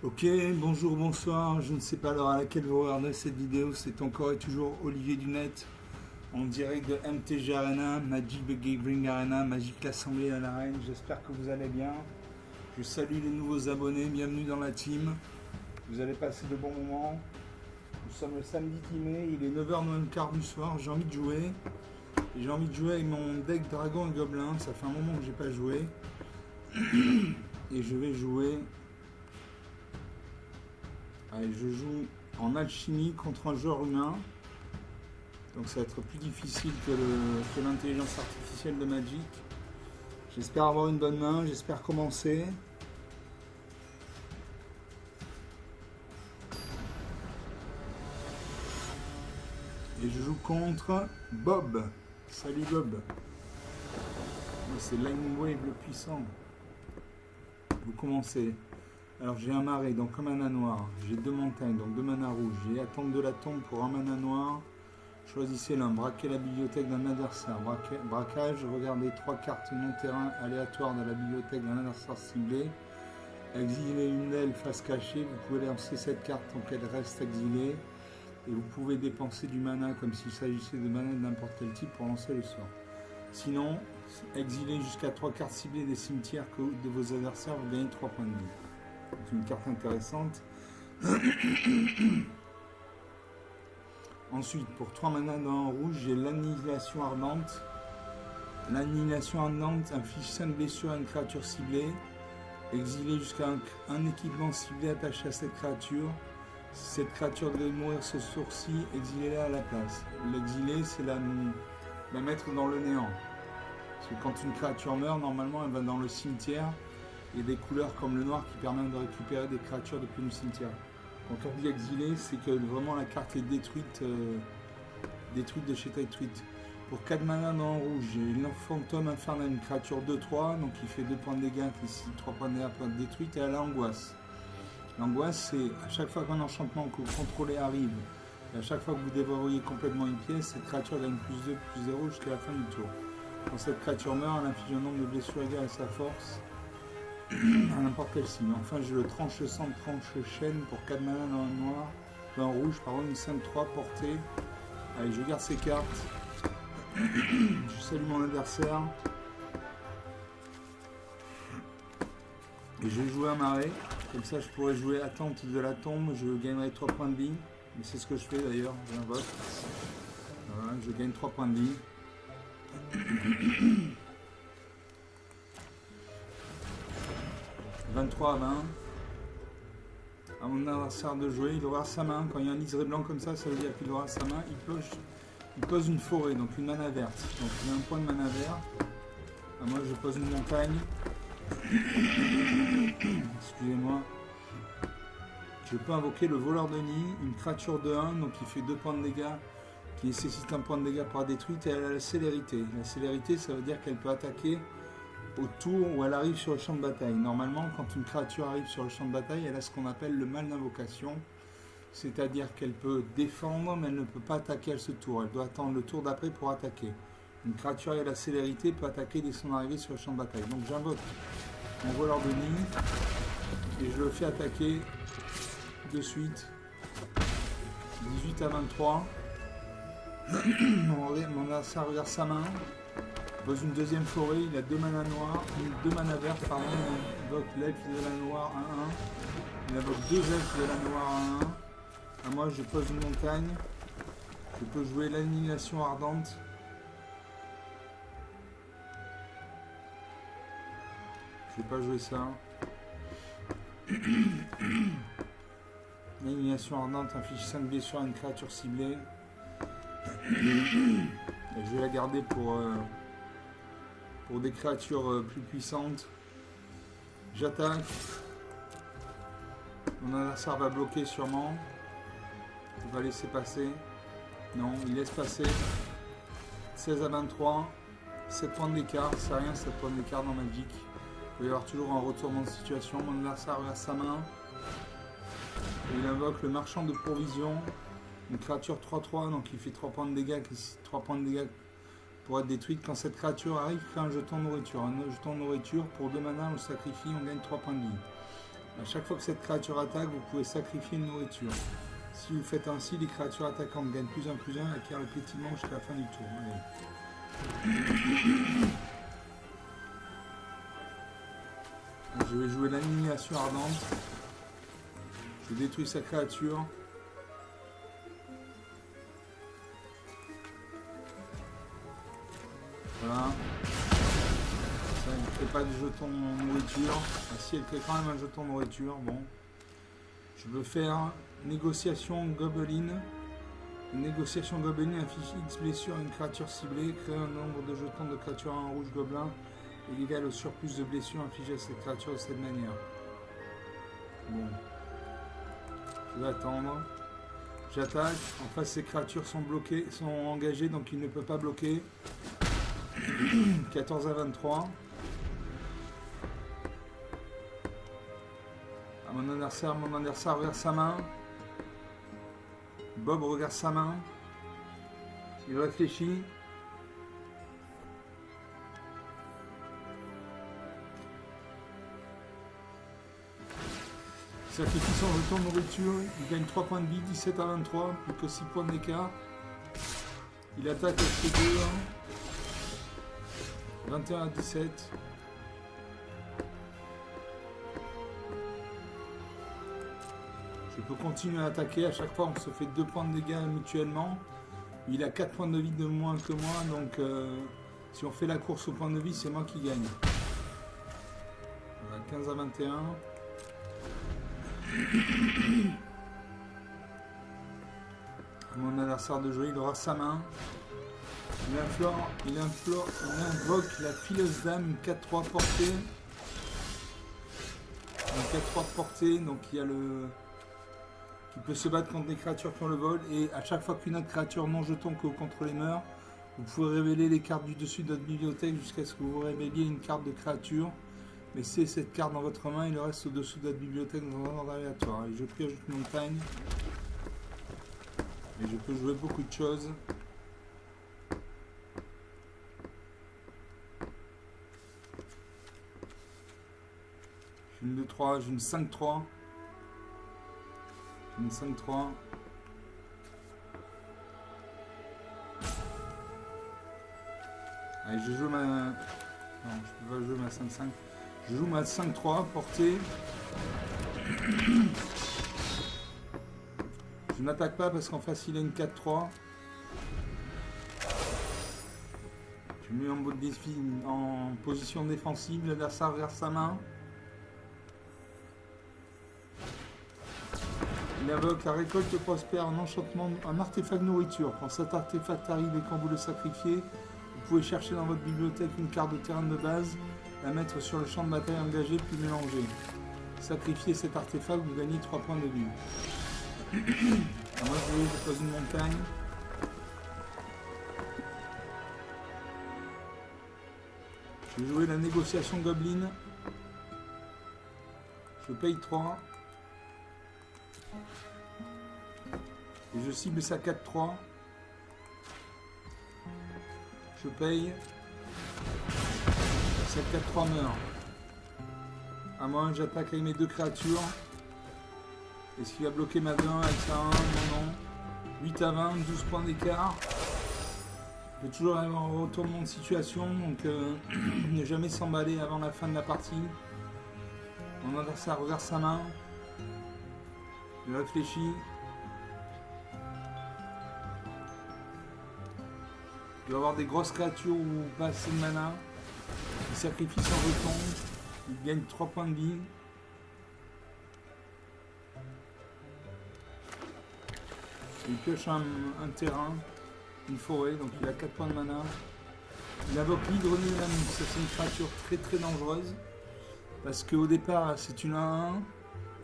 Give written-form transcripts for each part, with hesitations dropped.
Ok, bonjour, bonsoir, je ne sais pas l'heure à laquelle vous regardez cette vidéo, c'est encore et toujours Olivier Dunette en direct de MTG Arena, Magic the Gathering Arena, Magic l'Assemblée à l'arène, j'espère que vous allez bien. Je salue les nouveaux abonnés, bienvenue dans la team, vous allez passer de bons moments. Nous sommes le samedi 10 mai, il est 9h15 du soir, j'ai envie de jouer. Et j'ai envie de jouer avec mon deck Dragon et Gobelin, ça fait un moment que j'ai pas joué. Et je vais jouer... Allez, je joue en alchimie contre un joueur humain. Donc ça va être plus difficile que l'intelligence artificielle de Magic. J'espère avoir une bonne main, j'espère commencer. Et je joue contre Bob. Salut Bob. C'est Line Wave le puissant. Vous commencez. Alors j'ai un marais, donc un mana noir. J'ai deux montagnes, donc deux mana rouges. J'ai attendre de la tombe pour un mana noir. Choisissez l'un. Braquer la bibliothèque d'un adversaire. Braquage, regardez trois cartes non-terrain aléatoires de la bibliothèque d'un adversaire ciblé. Exiler une d'elles face cachée. Vous pouvez lancer cette carte tant qu'elle reste exilée. Et vous pouvez dépenser du mana comme s'il s'agissait de mana de n'importe quel type pour lancer le sort. Sinon, exiler jusqu'à 3 cartes ciblées des cimetières de vos adversaires, vous gagnez 3 points de vie. C'est une carte intéressante. Ensuite, pour 3 mana dans le rouge, j'ai l'annihilation ardente. L'annihilation ardente inflige 5 blessures à une créature ciblée. Exiler jusqu'à un équipement ciblé attaché à cette créature. Si cette créature devait mourir ce sourcil, exilez-la à la place. L'exiler, c'est la mettre dans le néant. Parce que quand une créature meurt, normalement, elle va dans le cimetière. Il y a des couleurs comme le noir qui permettent de récupérer des créatures depuis le cimetière. Quand on dit exilé, c'est que vraiment la carte est détruite, détruite de chez Détruite. Pour 4 mana dans le rouge, j'ai l'Fantôme Infernal, une créature 2-3, donc il fait 2 points de dégâts, ici 3 points de dégâts pour être détruite, et elle a l'angoisse. L'angoisse, c'est à chaque fois qu'un enchantement que vous contrôlez arrive, et à chaque fois que vous dévorez complètement une pièce, cette créature gagne plus 2, plus 0 jusqu'à la fin du tour. Quand cette créature meurt, elle inflige un nombre de blessures égal à sa force, à n'importe quel signe. Enfin, j'ai le tranche sang, tranche chaîne pour 4 mana dans le noir, dans le rouge, par exemple, une 5-3 portée. Allez, je garde ces cartes. Je salue mon adversaire. Et je vais jouer un marais. Comme ça, je pourrais jouer attente de la tombe. Je gagnerai 3 points de vie. Mais c'est ce que je fais d'ailleurs. J'invoque. Voilà, je gagne 3 points de vie. 23 à 20. À mon adversaire de jouer, il aura sa main. Quand il y a un liseré blanc comme ça veut dire qu'il aura sa main. Il pose une forêt, donc une mana verte. Donc il a un point de mana vert. Moi, je pose une montagne. Excusez-moi. Je peux invoquer le voleur de nid, une créature de 1, donc il fait 2 points de dégâts, qui nécessite un point de dégâts pour la détruite, et elle a la célérité. La célérité, ça veut dire qu'elle peut attaquer au tour où elle arrive sur le champ de bataille. Normalement, quand une créature arrive sur le champ de bataille, elle a ce qu'on appelle le mal d'invocation, c'est-à-dire qu'elle peut défendre, mais elle ne peut pas attaquer à ce tour. Elle doit attendre le tour d'après pour attaquer. Une créature à la célérité peut attaquer dès son arrivée sur le champ de bataille. Donc j'invoque mon voleur de nid et je le fais attaquer de suite. 18 à 23. Mon adversaire regarde sa main. Il pose une deuxième forêt, il a 2 mana noirs, 2 mana vertes, pardon, il invoque l'elfe de la noire 1-1. Il invoque 2 elfes de la noire 1-1. À moi je pose une montagne. Je peux jouer l'annihilation ardente. Je vais pas jouer ça. L'annihilation ardente inflige 5 blessures à une créature ciblée. Et je vais la garder pour des créatures plus puissantes. J'attaque. Mon adversaire va bloquer sûrement. Il va laisser passer. Non, il laisse passer. 16 à 23. 7 points d'écart. C'est rien 7 points d'écart dans Magic. Il peut y avoir toujours un retournement de situation. Mon adversaire regarde sa main. Et il invoque le marchand de provisions. Une créature 3-3, donc il fait 3 points de dégâts. 3 points de dégâts pour être détruite. Quand cette créature arrive, crée un jeton de nourriture. Un jeton de nourriture, pour 2 mana, on le sacrifie, on gagne 3 points de vie. À chaque fois que cette créature attaque, vous pouvez sacrifier une nourriture. Si vous faites ainsi, les créatures attaquantes gagnent +1/+1 et acquièrent le pétillement jusqu'à la fin du tour. Allez. Je vais jouer l'annihilation ardente. Je détruis sa créature. Voilà. Ça ne fait pas de jeton nourriture. Ah, si, elle crée quand même un jeton nourriture. Bon. Je veux faire négociation gobelin. Une négociation gobelin inflige X blessure à une créature ciblée. Créer un nombre de jetons de créatures en rouge gobelin égal au surplus de blessures infligées à cette créature de cette manière. Bon. Je vais attendre. J'attaque. En face, ces créatures sont bloquées, sont engagées, donc il ne peut pas bloquer. 14 à 23. À mon adversaire regarde sa main. Bob regarde sa main. Il réfléchit. Il sacrifie son jeton de nourriture. Il gagne 3 points de vie, 17 à 23, plus que 6 points d'écart. Il attaque avec ses 2, 21 à 17. Je peux continuer à attaquer. À chaque fois, on se fait 2 points de dégâts mutuellement. Il a 4 points de vie de moins que moi. Donc, si on fait la course au point de vie, c'est moi qui gagne. Voilà, 15 à 21. Mon adversaire de jouer, il aura sa main. Il invoque la fileuse d'âme, une 4-3 portée. Une 4-3 portée, donc il y a le... qui peut se battre contre des créatures qui ont le vol. Et à chaque fois qu'une autre créature non jeton que vous contrôlez meurt, vous pouvez révéler les cartes du dessus de votre bibliothèque jusqu'à ce que vous révéliez une carte de créature. Laissez cette carte dans votre main, il reste au-dessous de votre bibliothèque dans un ordre aléatoire. Et je pioche une montagne. Et je peux jouer beaucoup de choses. J'ai une 2-3, j'ai une 5-3. Une 5-3. Allez, je joue ma... Non, je peux pas jouer ma 5-5. Je joue ma 5-3, portée. Je n'attaque pas parce qu'en face il a une 4-3. Je mets en position défensive, l'adversaire regarde sa main. Il invoque la récolte prospère, un enchantement, un artefact nourriture. Quand cet artefact arrive et quand vous le sacrifiez, vous pouvez chercher dans votre bibliothèque une carte de terrain de base, la mettre sur le champ de bataille engagé puis mélanger. Sacrifiez cet artefact, vous gagnez 3 points de vie. Moi je pose une montagne. Je vais jouer la négociation Goblin. Je paye 3. Et je cible sa 4-3. Je paye. Cette 4-3 meurt. À moi, j'attaque avec mes 2 créatures. Est-ce qu'il va bloquer ma 2-1 avec sa 1? Non. 8 à 20, 12 points d'écart. Je peux toujours avoir un retournement de situation, donc ne jamais s'emballer avant la fin de la partie. Mon adversaire regarde sa main. Il réfléchit. Il doit avoir des grosses créatures ou pas assez de mana. Il sacrifie son jeton. Il gagne 3 points de vie. Il pioche un terrain, une forêt, donc il a 4 points de mana. Il invoque l'hydronymie, c'est une créature très très dangereuse. Parce qu'au départ, c'est une 1-1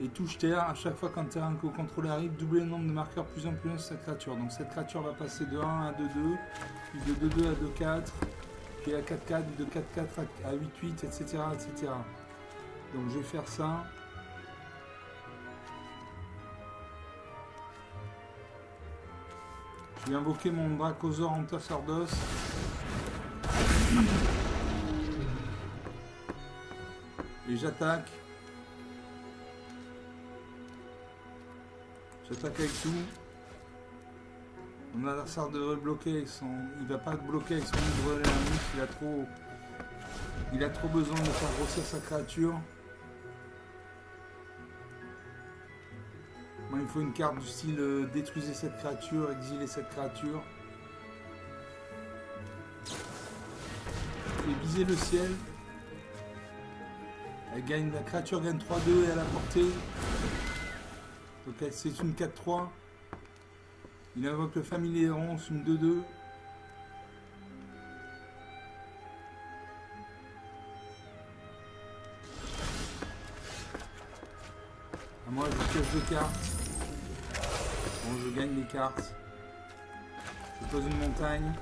et touche terre. À chaque fois qu'un terrain que vous contrôlez arrive, doublez le nombre de marqueurs plus en plus de cette créature. Donc cette créature va passer de 1 à 2-2, puis de 2-2 à 2-4, puis à 4-4, de 4-4 à 8-8, etc., etc. Donc je vais faire ça. Je vais invoquer mon Dracosaur Antasardos. Et j'attaque. J'attaque avec tout. Mon adversaire devrait bloquer avec son... Il va pas bloquer avec son livre ermite, il a trop besoin de faire grossir sa créature. Moi, il me faut une carte du style détruisez cette créature, exilez cette créature. Et viser le ciel. La créature gagne 3-2 et à la portée. Donc c'est une 4-3. Il invoque le familier errance, une 2-2. Moi je pioche 2 cartes. Bon, je gagne les cartes. Je pose une montagne.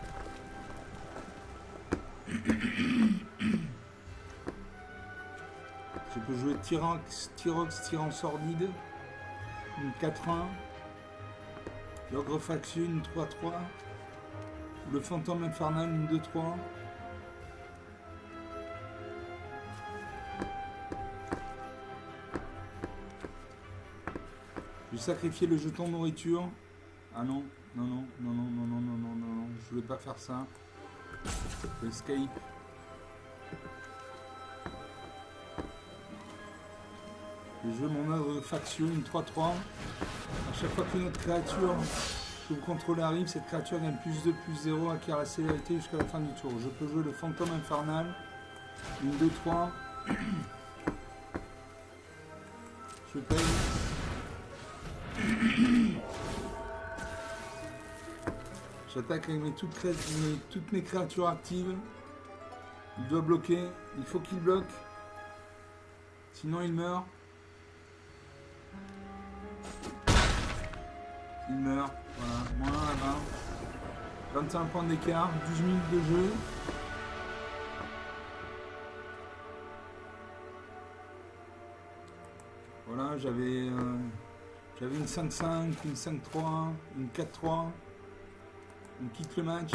Je peux jouer Tyrox, Tyran Sordide, une 4-1. L'ogre factieux, une 3-3. Le fantôme infernal, une 2-3. Je vais sacrifier le jeton nourriture. Ah non, non, je voulais pas faire ça. Escape. Je joue mon ogre factieux, une 3-3. À chaque fois qu'une autre créature que vous contrôlez arrive, cette créature gagne +2/+0, acquiert la célérité jusqu'à la fin du tour. Je peux jouer le fantôme infernal, une 2-3. Je paye. J'attaque avec toutes mes créatures actives. Il doit bloquer, il faut qu'il bloque. Sinon il meurt. Il meurt, voilà, moins 1 à 20. 21 points d'écart, 12 minutes de jeu. Voilà, j'avais une 5-5, une 5-3, une 4-3. On quitte le match.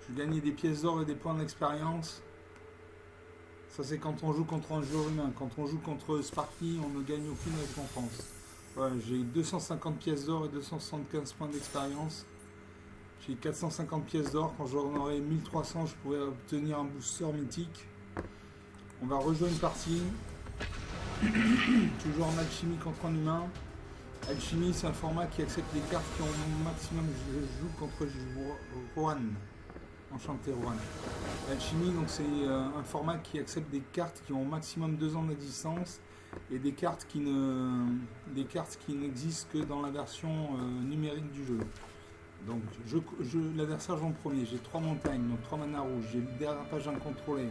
Je gagnais des pièces d'or et des points d'expérience. Ça c'est quand on joue contre un joueur humain. Quand on joue contre Sparky, on ne gagne aucune récompense. Voilà, j'ai 250 pièces d'or et 275 points d'expérience. J'ai 450 pièces d'or. Quand j'en aurai 1300, je pourrais obtenir un booster mythique. On va rejouer une partie. Toujours en alchimie contre un humain. Alchimie, c'est un format qui accepte les cartes qui ont au maximum. Je joue contre Rohan. Enchanté Rohan. Alchimie, donc c'est un format qui accepte des cartes qui ont au maximum 2 ans d'existence et des cartes qui n'existent que dans la version numérique du jeu. Donc l'adversaire joue en premier. J'ai 3 montagnes, donc 3 mana rouges. J'ai le dérapage incontrôlé.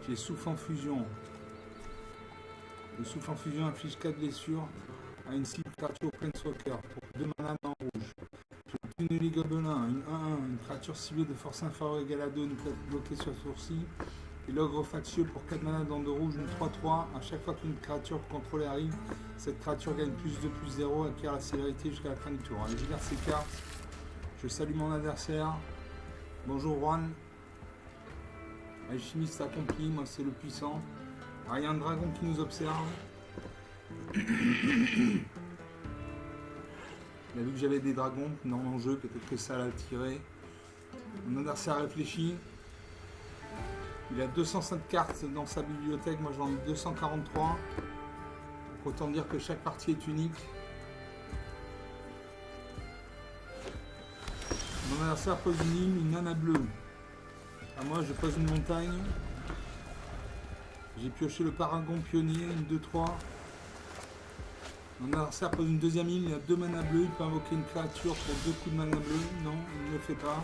J'ai souffle en fusion. Le souffle en fusion inflige 4 blessures à une cible créature Planeswalker pour 2 mana en rouge. J'ai tunnelé gobelin, une 1-1, une créature ciblée de force inférieure égale à 2, une carte bloquée sur sourcil. Et l'ogre factieux pour 4 mana dans de rouge, une 3-3. À chaque fois qu'une créature contrôlée arrive, cette créature gagne +2/+0, acquiert la célérité jusqu'à la fin du tour. Allez, je garde ces cartes. Je salue mon adversaire. Bonjour Juan. Alchimiste accompli, moi c'est le puissant. Ah, il y a un dragon qui nous observe. Il a vu que j'avais des dragons dans mon jeu, peut-être que ça l'a attiré. Mon adversaire réfléchit. Il a 205 cartes dans sa bibliothèque, moi j'en ai 243. Autant dire que chaque partie est unique. Mon adversaire pose une île, une nana bleue. À moi je pose une montagne. J'ai pioché le paragon pionnier, une 2-3. Mon adversaire pose une deuxième île, il a 2 mana bleus, il peut invoquer une créature pour 2 coups de mana bleu. Non, il ne le fait pas.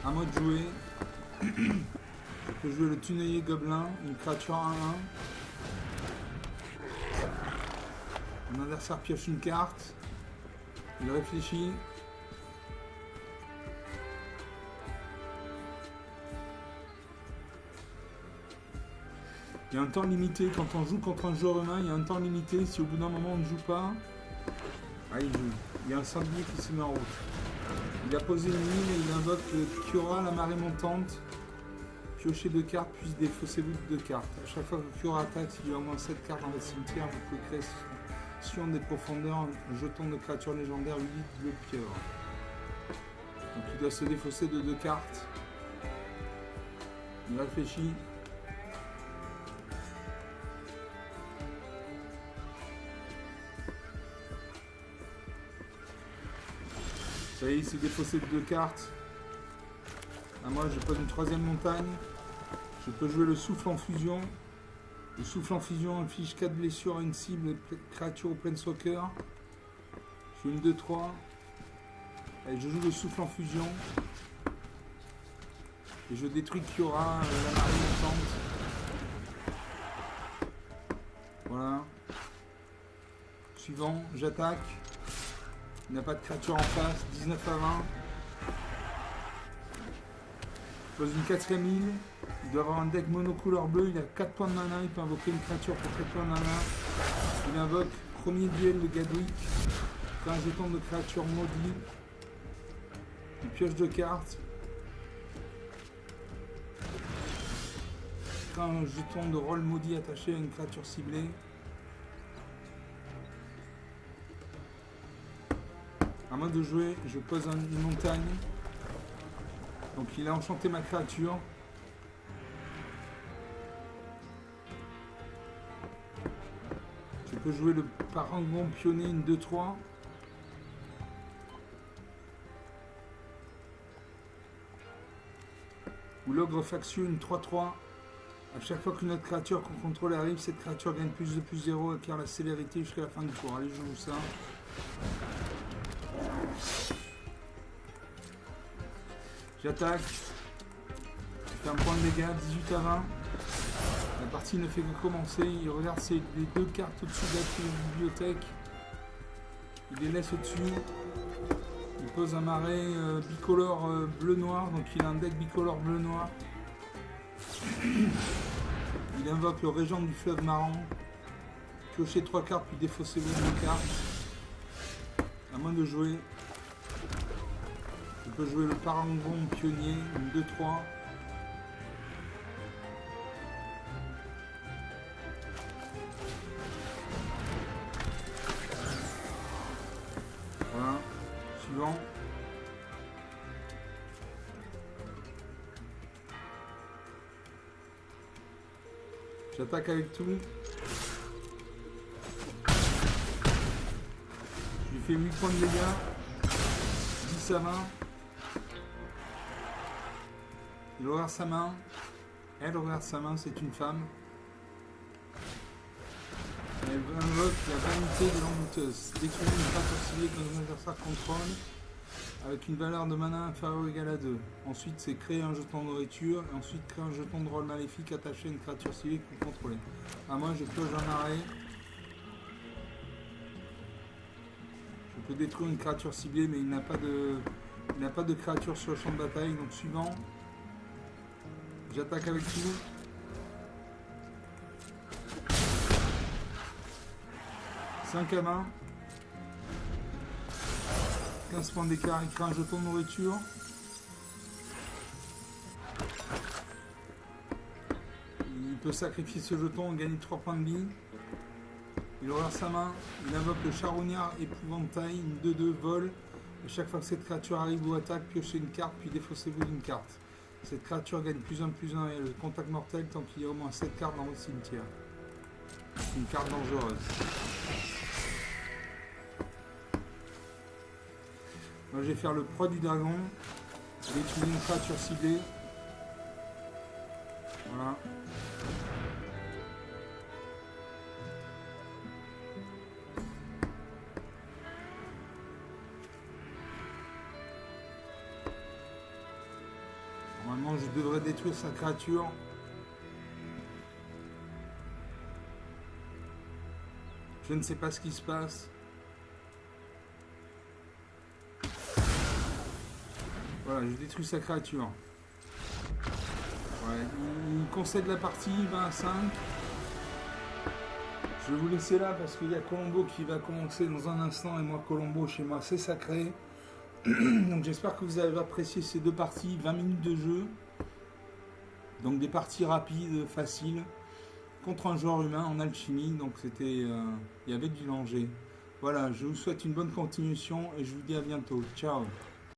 À moi de jouer. Je peux jouer le tunnelier gobelin, une créature 1-1. Mon adversaire pioche une carte. Il réfléchit. Il y a un temps limité, quand on joue contre un joueur humain, il y a un temps limité. Si au bout d'un moment on ne joue pas, il joue. Il y a un sanglier qui se met en route. Il a posé une île et il invoque Kiora, la marée montante. Piochez 2 cartes, puis défaussez-vous de 2 cartes. À chaque fois que Kiora attaque, s'il y a au moins 7 cartes dans votre cimetière, vous pouvez créer Action des profondeurs, un jeton de créature légendaire 8 bleu pieuvre. Donc il doit se défausser de 2 cartes. Il réfléchit. Ça y est, il s'est défaussé de 2 cartes. À moi, je pose une 3e montagne. Je peux jouer le souffle en fusion. Le souffle en fusion inflige 4 blessures à une cible créature au planeswalker. Je fais une 2-3. Allez, je joue le souffle en fusion. Et je détruis Kiora, la marée montante. Voilà. Suivant, j'attaque. Il n'a pas de créature en face. 19 à 20. Je pose une 4e île. Il doit avoir un deck monocouleur bleu. Il a 4 points de mana. Il peut invoquer une créature pour 4 points de mana. Il invoque premier duel de Gadwick. Il fait un jeton de créature maudit. Il pioche 2 cartes. Il fait un jeton de rôle maudit attaché à une créature ciblée. À moins de jouer, je pose une montagne. Donc il a enchanté ma créature. Je peux jouer le parangon pionnier, une 2-3. Ou l'ogre factieux, une 3-3. À chaque fois qu'une autre créature qu'on contrôle arrive, cette créature gagne plus de plus 0 et acquiert la célérité jusqu'à la fin du tour. Allez, je joue ça. J'attaque. Je fais un point de dégâts, 18 à 20. La partie ne fait que commencer. Il regarde les 2 cartes au-dessus de la bibliothèque. Il les laisse au-dessus. Il pose un marais bicolore bleu-noir. Donc il a un deck bicolore bleu-noir. Il invoque le régent du fleuve marrant. Piochez 3 cartes puis défaussez les 2 cartes. À moins de jouer. Je peux jouer le parangon pionnier, une 2-3. Voilà. Suivant. J'attaque avec tout. Je lui fais 8 points de dégâts. 10 à 20. Il regarde sa main. Elle regarde sa main, c'est une femme. Elle invoque la vanité de l'embouteuse. Détruire une créature ciblée que nos adversaires contrôlent avec une valeur de mana inférieure ou égale à 2. Ensuite, c'est créer un jeton de nourriture. Et ensuite, créer un jeton de rôle maléfique attaché à une créature ciblée que vous contrôlez. À moi, je pioche un arrêt. Je peux détruire une créature ciblée, mais il n'a pas de créature sur le champ de bataille. Donc, suivant. J'attaque avec tout. « 5 à 20. 15 points d'écart, il crée un jeton de nourriture. Il peut sacrifier ce jeton et gagner 3 points de vie. Il regarde sa main, il invoque le charognard épouvantail, une 2-2 vol. Et chaque fois que cette créature arrive ou attaque, piochez une carte, puis défaussez-vous d'une carte. Cette créature gagne +1/+1 et le contact mortel tant qu'il y a au moins 7 cartes dans votre cimetière. C'est une carte dangereuse. Moi je vais faire le proie du dragon. Je vais utiliser une créature ciblée. Voilà. Normalement je devrais détruire sa créature. Je ne sais pas ce qui se passe. Voilà, je détruis sa créature. Ouais, il concède la partie, 20 à 5. Je vais vous laisser là parce qu'il y a Colombo qui va commencer dans un instant et moi Colombo chez moi c'est sacré. Donc j'espère que vous avez apprécié ces 2 parties, 20 minutes de jeu. Donc des parties rapides, faciles. contre un joueur humain en alchimie, donc c'était, il y avait du danger. Voilà, je vous souhaite une bonne continuation et je vous dis à bientôt. Ciao.